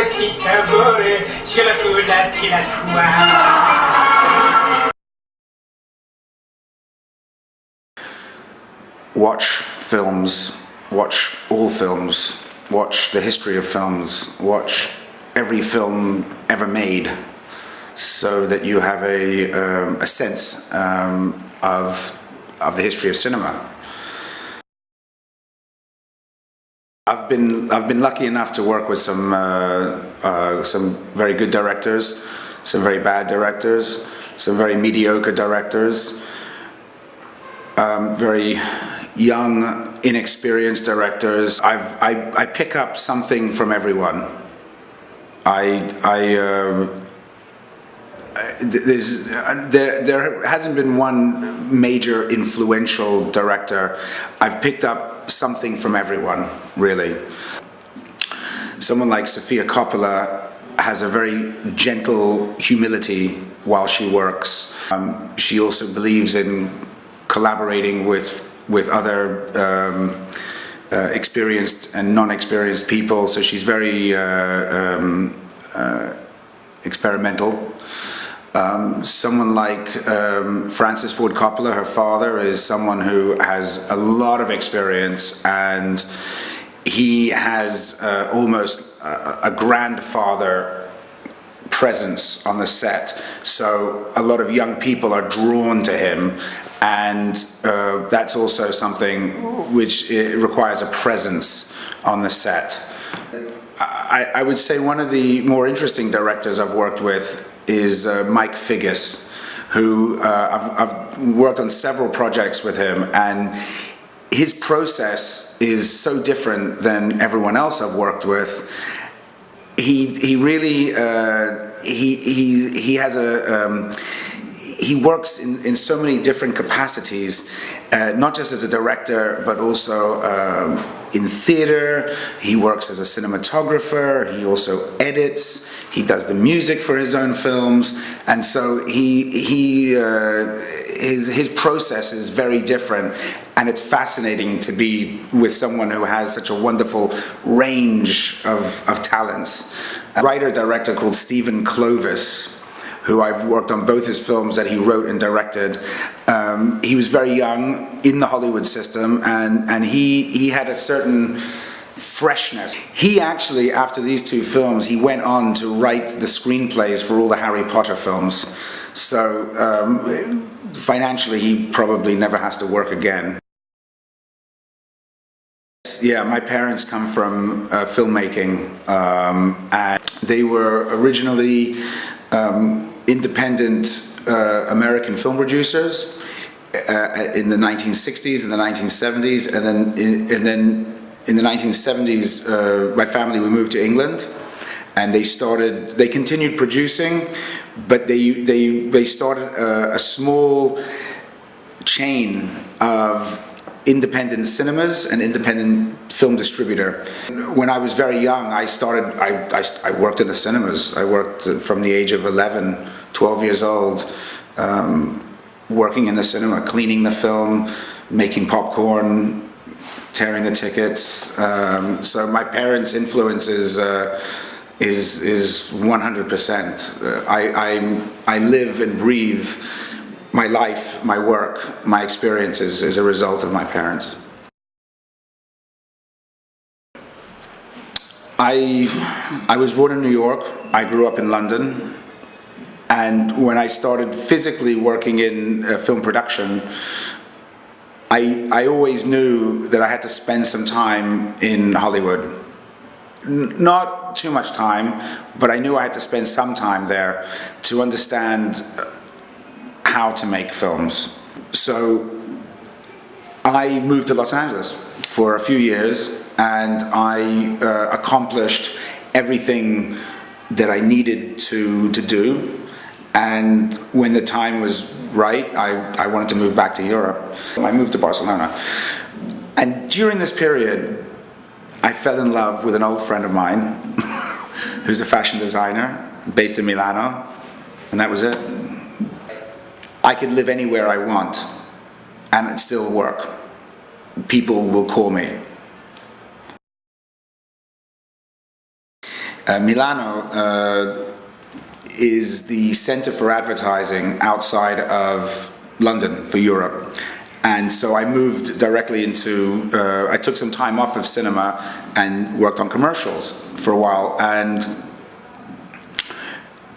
Pescatore, ce la tua la tua. Watch films, watch all films, watch the history of films, watch every film ever made, so that you have a sense of the history of cinema. I've been lucky enough to work with some very good directors, some very bad directors, some very mediocre directors, very young, inexperienced directors. I pick up something from everyone. There hasn't been one major influential director. I've picked up something from everyone, really. Someone like Sofia Coppola has a very gentle humility while she works. She also believes in collaborating with other experienced and non-experienced people, so she's very experimental. Someone like Francis Ford Coppola, her father, is someone who has a lot of experience, and he has almost a grandfather presence on the set, so a lot of young people are drawn to him, and that's also something which requires a presence on the set. I would say one of the more interesting directors I've worked with is Mike Figgis, who I've worked on several projects with him, and his process is so different than everyone else I've worked with. He really he has he works in so many different capacities, not just as a director, but also in theater. He works as a cinematographer, he also edits, he does the music for his own films, and so his process is very different, and it's fascinating to be with someone who has such a wonderful range of talents. A writer-director called Stephen Clovis, who I've worked on both his films that he wrote and directed. He was very young in the Hollywood system, and he had a certain freshness. He actually, after these two films, he went on to write the screenplays for all the Harry Potter films. So financially, he probably never has to work again. Yeah, my parents come from filmmaking, and they were originally independent American film producers in the 1960s and the 1970s, and then in the 1970s, my family, we moved to England, and they continued producing, but they started a small chain of independent cinemas and independent film distributor. When I was very young, I worked in the cinemas. I worked from the age of 11, 12 years old, working in the cinema, cleaning the film, making popcorn, tearing the tickets. So my parents' influence is 100%. I live and breathe my life, my work, my experiences as a result of my parents. I was born in New York. I grew up in London. And when I started physically working in film production, I always knew that I had to spend some time in Hollywood. Not too much time, but I knew I had to spend some time there to understand how to make films. So I moved to Los Angeles for a few years, and I accomplished everything that I needed to do. And when the time was right, I wanted to move back to Europe. I moved to Barcelona. And during this period, I fell in love with an old friend of mine who's a fashion designer based in Milano, and that was it. I could live anywhere I want, and it'd still work. People will call me. Milano is the center for advertising outside of London for Europe. And so I moved directly into, I took some time off of cinema and worked on commercials for a while. And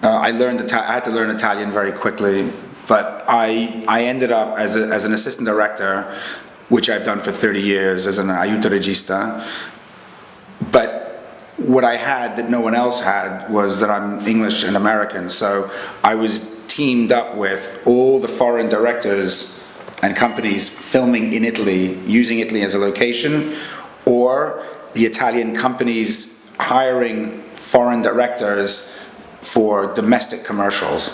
I had to learn Italian very quickly, but I ended up as an assistant director, which I've done for 30 years as an aiuto regista. But what I had that no one else had was that I'm English and American, so I was teamed up with all the foreign directors and companies filming in Italy, using Italy as a location, or the Italian companies hiring foreign directors for domestic commercials.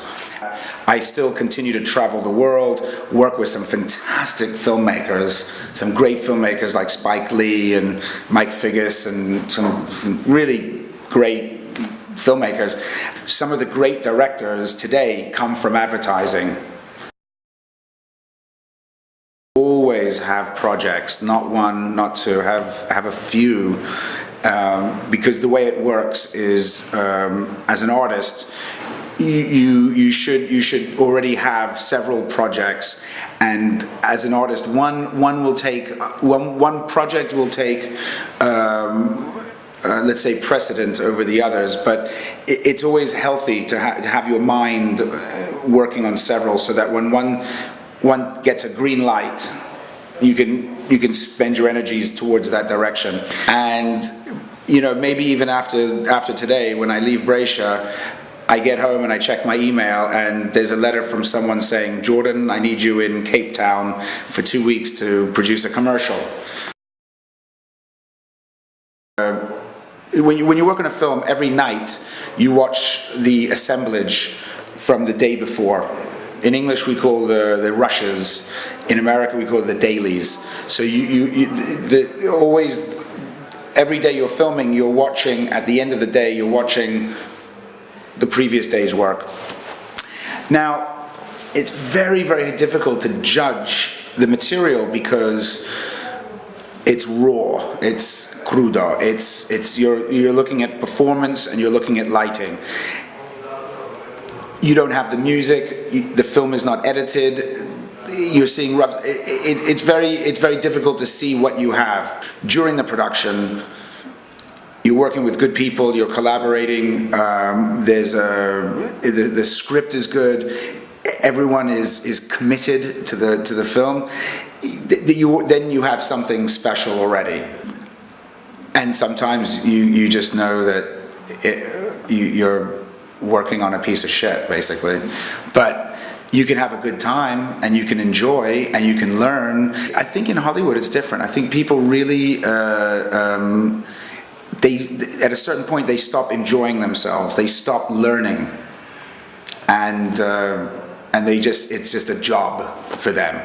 I still continue to travel the world, work with some fantastic filmmakers, some great filmmakers like Spike Lee and Mike Figgis, and some really great filmmakers. Some of the great directors today come from advertising. Always have projects, not one, not two, have a few, because the way it works is, as an artist, you should already have several projects, and as an artist, one project will take let's say precedent over the others, but it's always healthy to have your mind working on several, so that when one gets a green light, you can spend your energies towards that direction. And maybe even after today, when I leave Brescia, I get home and I check my email, and there's a letter from someone saying, "Jordan, I need you in Cape Town for 2 weeks to produce a commercial." When you work on a film, every night you watch the assemblage from the day before. In English we call the rushes. In America we call it the dailies. So always, every day you're filming, you're watching, at the end of the day, you're watching the previous day's work. Now, it's very, very difficult to judge the material because it's raw, it's crudo, you're looking at performance and you're looking at lighting. You don't have the music, the film is not edited, you're seeing rough, it's very difficult to see what you have. During the production, you're working with good people, you're collaborating, the script is good, everyone is committed to the film. Then you have something special already. And sometimes you just know that you're working on a piece of shit, basically. But you can have a good time, and you can enjoy, and you can learn. I think in Hollywood it's different. I think people really, at a certain point, they stop enjoying themselves. They stop learning, and it's just a job for them.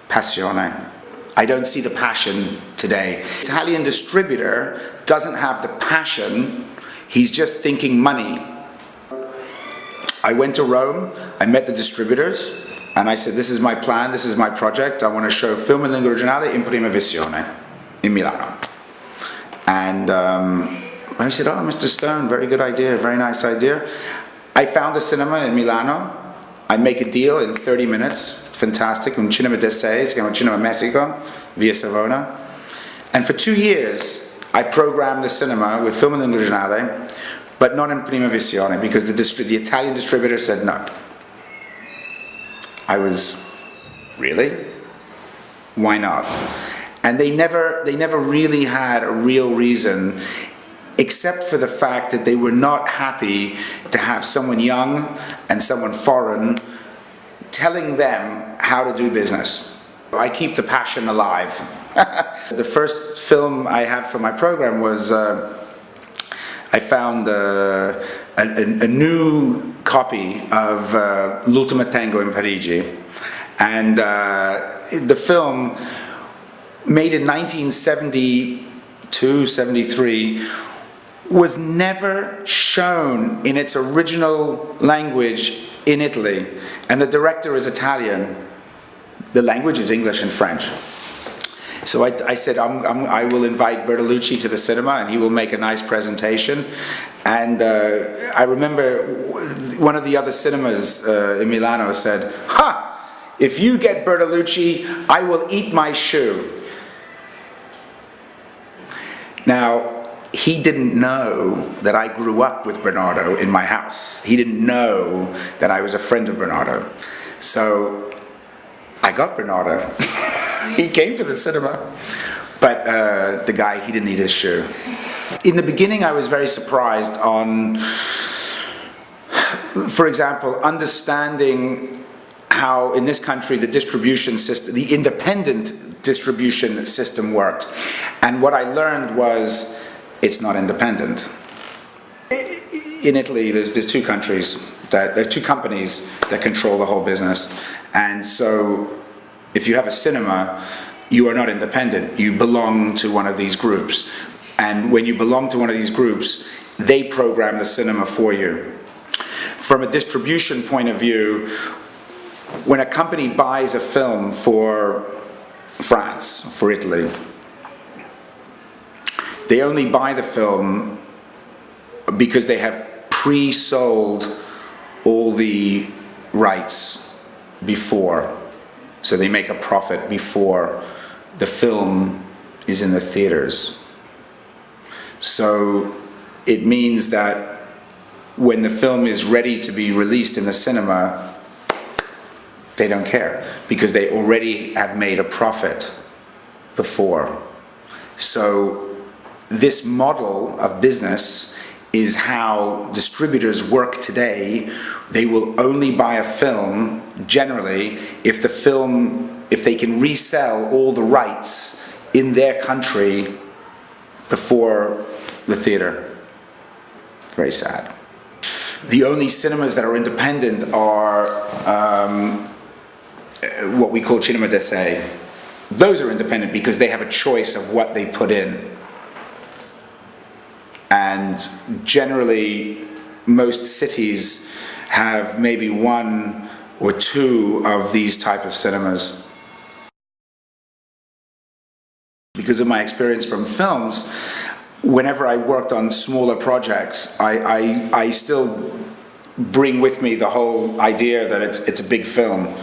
Passione. I don't see the passion today. Italian distributor doesn't have the passion. He's just thinking money. I went to Rome. I met the distributors. And I said, this is my plan, this is my project. I want to show film in lingua originale in prima visione in Milano. And I said, oh, Mr. Stone, very good idea, very nice idea. I found a cinema in Milano. I make a deal in 30 minutes. Fantastic. Un cinema d'essai, si chiama Cinema Messico, via Savona. And for 2 years, I programmed the cinema with film in lingua originale, but not in prima visione, because the Italian distributor said no. I was, really? Why not? And they never really had a real reason, except for the fact that they were not happy to have someone young and someone foreign telling them how to do business. I keep the passion alive. The first film I have for my program was, I found a new copy of L'ultimo tango in Parigi, and the film, made in 1972-73, was never shown in its original language in Italy, and the director is Italian. The language is English and French. So I said, I will invite Bertolucci to the cinema and he will make a nice presentation. And I remember one of the other cinemas in Milano said, "Ha! If you get Bertolucci, I will eat my shoe." Now, he didn't know that I grew up with Bernardo in my house. He didn't know that I was a friend of Bernardo. So I got Bernardo. He came to the cinema, but the guy, he didn't eat his shoe. In the beginning, I was very surprised on, for example, understanding how in this country the distribution system, the independent distribution system worked. And what I learned was it's not independent. In Italy, there's two companies that control the whole business. And so if you have a cinema, you are not independent. You belong to one of these groups. And when you belong to one of these groups, they program the cinema for you. From a distribution point of view, when a company buys a film for France, for Italy, they only buy the film because they have pre-sold all the rights before. So they make a profit before the film is in the theaters. So it means that when the film is ready to be released in the cinema, they don't care because they already have made a profit before. So this model of business is how distributors work today. They will only buy a film, generally, if they can resell all the rights in their country before the theater. Very sad. The only cinemas that are independent are what we call cinema d'essai. Those are independent because they have a choice of what they put in. And generally, most cities have maybe one or two of these type of cinemas. Because of my experience from films, whenever I worked on smaller projects, I still bring with me the whole idea that it's a big film.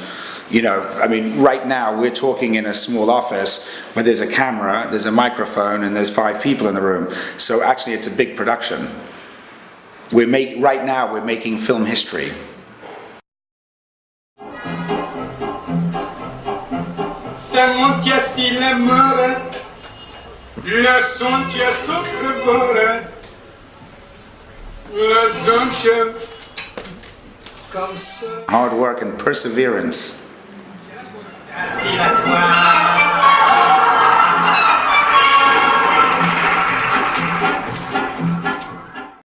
You know, I mean, right now we're talking in a small office, but there's a camera, there's a microphone, and there's 5 people in the room. So actually, it's a big production. Right now, we're making film history. Hard work and perseverance.